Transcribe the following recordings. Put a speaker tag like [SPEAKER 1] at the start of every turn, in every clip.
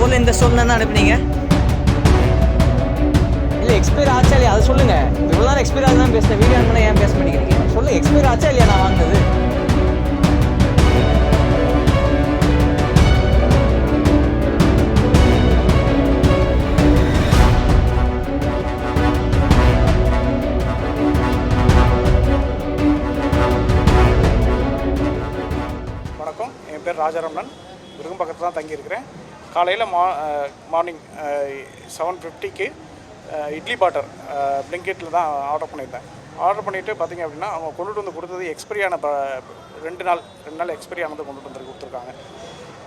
[SPEAKER 1] பொருள் இந்த ஸ்டோர்ல தான் அனுப்புனீங்க? இல்லை எக்ஸ்பைர் ஆச்சா இல்லையா அதை சொல்லுங்கள். இவ்வளோ நேரம் எக்ஸ்பைர் ஆகுது தான் பேசுகிறேன். வீடியோ அனுப்பினா ஏன் பேச மாட்டேங்கிறீங்க? சொல்லுங்கள், எக்ஸ்பைர் ஆச்சா இல்லையா நான் வாங்கினது?
[SPEAKER 2] வணக்கம், என் பேர் ராஜாரமணன். விருகம்பக்கத்தில் தான் தங்கியிருக்கிறேன். காலையில் மார்னிங் 7:50க்கு இட்லி பாட்டர் பிளிங்கெட்டில் தான் ஆர்டர் பண்ணியிருந்தேன். ஆர்டர் பண்ணிவிட்டு பார்த்திங்க அப்படின்னா அவங்க கொண்டுட்டு வந்து கொடுத்தது எக்ஸ்பைரியான 2 நாள் எக்ஸ்பைரி ஆனது கொண்டுட்டு வந்து கொடுத்துருக்காங்க.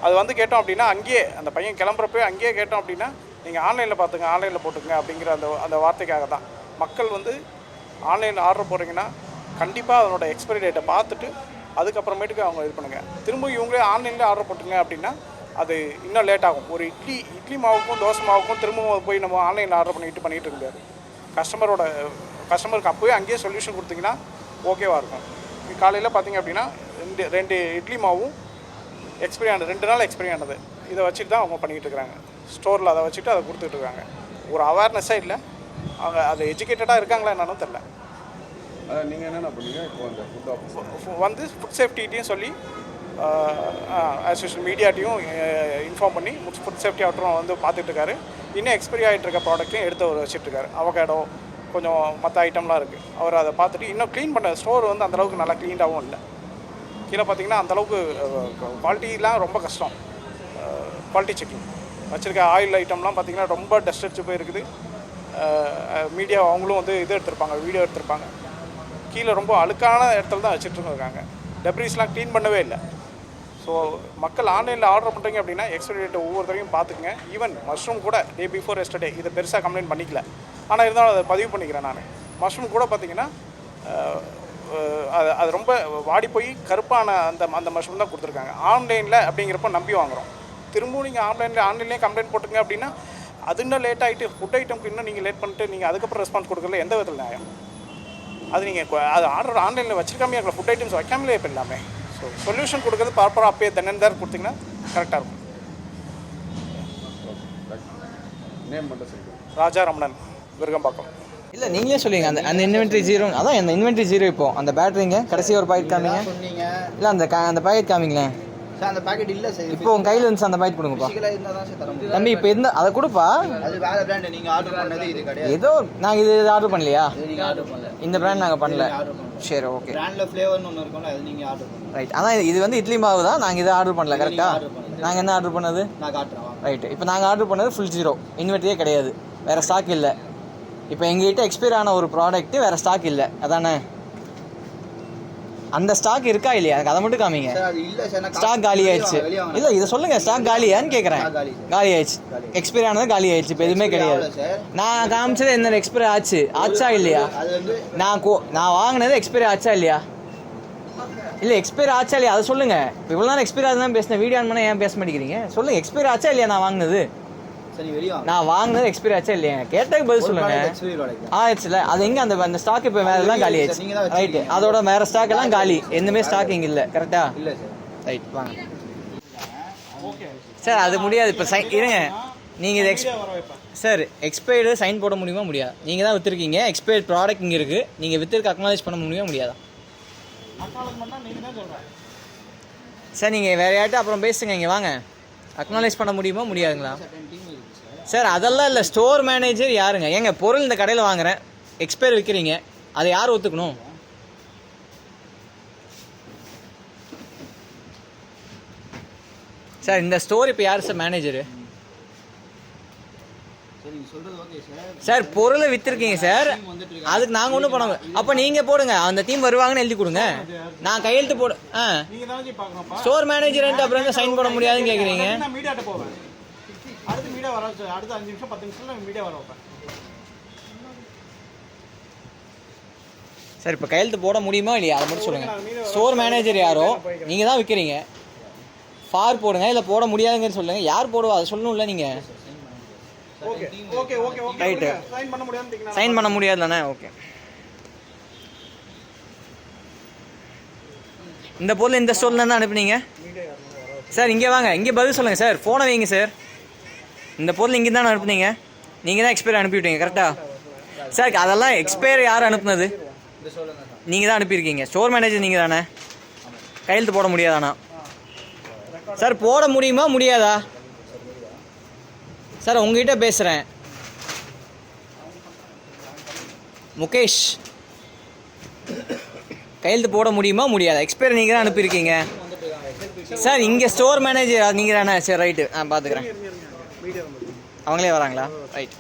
[SPEAKER 2] அது வந்து கேட்டோம் அப்படின்னா அங்கேயே அந்த பையன் கிளம்புறப்போ அங்கேயே கேட்டோம் அப்படின்னா நீங்கள் ஆன்லைனில் பார்த்துங்க, ஆன்லைனில் போட்டுங்க அப்படிங்கிற அந்த வார்த்தைக்காக தான். மக்கள் வந்து ஆன்லைனில் ஆர்டர் போடுறீங்கன்னா கண்டிப்பாக அதனோட எக்ஸ்பைரி டேட்டை பார்த்துட்டு அதுக்கப்புறமேட்டுக்கு அவங்க இது பண்ணுங்கள். திரும்ப இவங்களே ஆன்லைனில் ஆர்டர் போட்டுங்க அப்படின்னா அது இன்னும் லேட் ஆகும். ஒரு இட்லி மாவுக்கும் தோசை மாவுக்கும் திரும்பவும் போய் நம்ம ஆன்லைனில் ஆர்டர் பண்ணிகிட்டு இருக்க முடியாது. கஸ்டமருக்கு அப்போயே அங்கேயே சொல்யூஷன் கொடுத்தீங்கன்னா ஓகேவாக இருக்கும். காலையில் பார்த்திங்க அப்படின்னா ரெண்டு இட்லி மாவும் எக்ஸ்பைரி ஆனது, 2 நாள் எக்ஸ்பைரி ஆனது. இதை வச்சுட்டு தான் அவங்க பண்ணிகிட்டு இருக்கிறாங்க. ஸ்டோரில் அதை வச்சுட்டு அதை கொடுத்துட்ருக்காங்க. ஒரு அவேர்னஸாக இல்லை, அவங்க அது எஜுகேட்டடாக இருக்காங்களா என்னன்னு தெரில.
[SPEAKER 3] நீங்கள் என்னென்ன பண்ணீங்க? இப்போ அந்த ஃபுட்
[SPEAKER 2] வந்து ஃபுட் சேஃப்டிட்டையும் சொல்லி ஆஸ் யூஷுவல் மீடியாட்டையும் இன்ஃபார்ம் பண்ணி ஃபுட் சேஃப்டி ஆஃப்டரும் வந்து பார்த்துட்ருக்காரு. இன்னும் எக்ஸ்பைரி ஆகிட்டு இருக்க ப்ராடக்ட்டையும் எடுத்து அவர் வச்சுட்ருக்காரு. அவகேடோ கொஞ்சம் மற்ற ஐட்டம்லாம் இருக்குது. அவர் அதை பார்த்துட்டு இன்னும் க்ளீன் பண்ண ஸ்டோர் வந்து அந்தளவுக்கு நல்லா க்ளீனாகவும் இல்லை. கீழே பார்த்திங்கன்னா அந்தளவுக்கு குவாலிட்டிலாம் ரொம்ப கஷ்டம். குவாலிட்டி செக்கிங் வச்சுருக்க ஆயில் ஐட்டம்லாம் பார்த்திங்கன்னா ரொம்ப டஸ்ட் அடிச்சு போயிருக்குது. மீடியா அவங்களும் வந்து இது எடுத்திருப்பாங்க, வீடியோ எடுத்திருப்பாங்க. கீழே ரொம்ப அழுக்கான இடத்துல தான் வச்சுட்ருக்காங்க. டெப்ரிஸ்லாம் க்ளீன் பண்ணவே இல்லை. ஸோ மக்கள் ஆன்லைனில் ஆர்டர் பண்ணுறீங்க அப்படின்னா எக்ஸ்பைரி டேட்டை ஒவ்வொருத்தரையும் பார்த்துக்குங்க. ஈவன் மஷ்ரூம் கூட டே பிஃபோர் எஸ்டர்டே இதை பெருசாக கம்ப்ளைண்ட் பண்ணிக்கல, ஆனால் இருந்தாலும் அதை பதிவு பண்ணிக்கிறேன் நான். மஷ்ரூம் கூட பார்த்திங்கன்னா அது ரொம்ப வாடி போய் கருப்பான அந்த மஷ்ரூம் தான் கொடுத்துருக்காங்க. ஆன்லைனில் அப்படிங்கிறப்ப நம்பி வாங்குகிறோம். திரும்பவும் நீங்கள் ஆன்லைன்லேயே கம்ப்ளைண்ட் போட்டுங்க அப்படின்னா அது இன்னும் லேட் ஆகிட்டு ஃபுட் ஐட்டம்க்கு இன்னும் நீங்கள் லேட் பண்ணிட்டு நீங்கள் அதுக்கப்புறம் ரெஸ்பான்ஸ் கொடுக்கல எந்த விதத்தில் நியாயம்? அது நீங்கள் அது ஆர்டர் ஆன்லைனில் வச்சுருக்காமே இருக்கலாம், ஃபுட் ஐட்டம்ஸ் வைக்காமலே இப்போ எல்லாமே. ஸோ சொல்யூஷன் கொடுக்குறது ப்ராப்பராக அப்பயே தென்னந்தார் கொடுத்தீங்கன்னா கரெக்டாக இருக்கும்.
[SPEAKER 3] நேம் மட்டும் சொல்லுங்கள்.
[SPEAKER 2] ராஜாரமணன், விருகம்பாக்கம்.
[SPEAKER 1] இல்லை நீங்களே சொல்லுவீங்க. அந்த இன்வென்ட்ரி ஜீரோ, அதான் அந்த இன்வென்ட்ரி ஜீரோ. இப்போ அந்த பேட்டரிங்க கடைசி ஒரு பாக்கெட் காமிங்க. இல்லை அந்த பாக்கெட் காமிங்களேன்.
[SPEAKER 4] சார் அந்த பாக்கெட் இல்லை சார்.
[SPEAKER 1] இப்போ உங்கள் கையில் இருந்து அந்த பாக்கெட் கொடுங்கப்பா. தம்பி இப்போ இருந்தால் அதை கொடுப்பா.
[SPEAKER 4] அது வேற பிராண்ட், நீங்கள் ஆர்டர் பண்ணது இது கிடையாது.
[SPEAKER 1] ஏதோ நாங்கள் இது ஆர்டர் பண்ணலையா?
[SPEAKER 4] நீங்கள் ஆர்டர் பண்ணல.
[SPEAKER 1] இந்த பிராண்ட் நாங்கள் பண்ணல. சரி, ஓகே.
[SPEAKER 4] பிராண்டில் ஃப்ளேவர்னு ஒன்று இருக்கும்ல, அது நீங்கள் ஆர்டர் பண்ணல.
[SPEAKER 1] ரைட். அதான் இது வந்து இட்லி மாவு தான். நாங்கள் இதை ஆர்டர் பண்ணல. கரெக்டாக நாங்கள் என்ன ஆர்டர் பண்ணது?
[SPEAKER 4] நான் காட்டுறேன்.
[SPEAKER 1] ரைட்டு. இப்போ நாங்கள் ஆர்டர் பண்ணது ஃபுல் ஜீரோ, இன்வெர்ட்டரே கிடையாது, வேறு ஸ்டாக் இல்லை. இப்போ எங்ககிட்ட எக்ஸ்பைர் ஆன ஒரு ப்ராடக்ட்டு வேறு ஸ்டாக் இல்லை, அதானே? அந்த ஸ்டாக் இருக்கா இல்லையா? எனக்கு அதை மட்டும் காமிங்க. ஸ்டாக் காலி ஆயிடுச்சு. இல்லை இதை சொல்லுங்கள், ஸ்டாக் காலியான்னு கேட்குறேன். காலி ஆயிடுச்சு, எக்ஸ்பைரி ஆனது காலி ஆயிடுச்சு. இப்போ எதுவுமே கிடையாது. நான் காமிச்சது என்ன எக்ஸ்பைரி ஆச்சா இல்லையா? நான் வாங்கினது எக்ஸ்பைரி ஆச்சா இல்லையா? இல்லை எக்ஸ்பைரி ஆச்சா இல்லையா அதை சொல்லுங்கள். இப்போ இவ்வளோ நேரம் எக்ஸ்பைரி ஆகுது தான் பேசினேன். வீடியோ ஆன் பண்ணால் ஏன் பேச மாட்டேங்கிறீங்க? சொல்லுங்கள், எக்ஸ்பைரி ஆச்சா இல்லையா நான் வாங்கினது? நான் வாங்கினது எக்ஸ்பைரி ஆச்சா இல்லையா? கேட்டதுக்கு பதில் சொல்லுங்க. ஆயிடுச்சுல, அது எங்கே அந்த ஸ்டாக் இப்போ வேற எல்லாம் காலி ஆயிடுச்சு. ரைட்டு, அதோட வேற ஸ்டாக் எல்லாம் காலி. எதுவுமே ஸ்டாக் இங்கே இல்லை. கரெக்டா?
[SPEAKER 4] இல்லை சார்.
[SPEAKER 1] ரைட், வாங்க சார். அது முடியாது. இப்போ இருங்க, நீங்கள் இது சார் எக்ஸ்பைர்டு சைன் போட முடியுமா? முடியாது. நீங்கள் தான் விற்றுருக்கீங்க. எக்ஸ்பைர்ட் ப்ராடக்ட் இங்கே இருக்குது. நீங்கள் விற்றுருக்கு அக்னாலேஜ் பண்ண முடியுமா? முடியாதா சார்? நீங்கள் வேறு யார்கிட்ட அப்புறம் பேசுங்க. இங்கே வாங்க. அக்னாலேஜ் பண்ண முடியுமா? முடியாதுங்களா சார்? அதெல்லாம் இல்லை. ஸ்டோர் மேனேஜர் யாருங்க? ஏங்க பொருள் இந்த கடையில் வாங்குறேன், எக்ஸ்பைர் விற்கிறீங்க, அதை யார் ஒத்துக்கணும்? சார் இந்த ஸ்டோர் இப்போ யார் சார் மேனேஜரு? சார் பொருளை விற்றுருக்கீங்க சார், அதுக்கு நாங்கள் ஒன்றும் பண்ண. அப்போ நீங்கள் போடுங்க, அந்த டீம் வருவாங்கன்னு எழுதி கொடுங்க. நான் கையெழுத்து போடு. ஸ்டோர் மேனேஜர் அப்புறம் சைன் போட முடியாதுன்னு கேட்குறீங்க.
[SPEAKER 2] அடுத்து மீடியா வர அடுத்த 5 நிமிஷம் 10 நிமிஷம் மீடியா வர வைப்பேன்
[SPEAKER 1] சார். இப்போ கையெழுத்து போட முடியுமா இல்லையா அதை மட்டும் சொல்லுங்கள். ஸ்டோர் மேனேஜர் யாரோ, நீங்கள் தான் விற்கிறீங்க, ஃபார் போடுங்க. இல்லை போட முடியாதுங்கன்னு சொல்லுங்கள். யார் போடுவா அதை சொல்லணும்ல நீங்கள். ரைட்டு, சைன் பண்ண முடியாது தானே? ஓகே. இந்த பொருள் இந்த ஸ்டோரில் தான் அனுப்புனீங்க சார்? இங்கே வாங்க, இங்கே பதில் சொல்லுங்கள் சார். ஃபோனை வைங்க சார். இந்த பொருள் இங்கே தானே அனுப்புனீங்க, நீங்கள் தான் எக்ஸ்பைரி அனுப்பிவிட்டீங்க கரெக்டாக சார்? அதெல்லாம் எக்ஸ்பைரி யார் அனுப்புனது?
[SPEAKER 4] இந்த சொல்லுங்க சார்.
[SPEAKER 1] நீங்கள் தான் அனுப்பியிருக்கீங்க, ஸ்டோர் மேனேஜர் நீங்கள் தானே? கையெழுத்து போட முடியாதாண்ணா சார்? போட முடியுமா முடியாதா சார்? உங்ககிட்ட பேசுகிறேன் முகேஷ், கையெழுத்து போட முடியுமா முடியாதா? எக்ஸ்பைரி நீங்கள் தான் அனுப்பியிருக்கீங்க சார். இங்கே ஸ்டோர் மேனேஜர் நீங்கள் தானே? சரி ரைட்டு, பார்த்துக்குறேன். அவங்களே வராங்களா? ரைட்.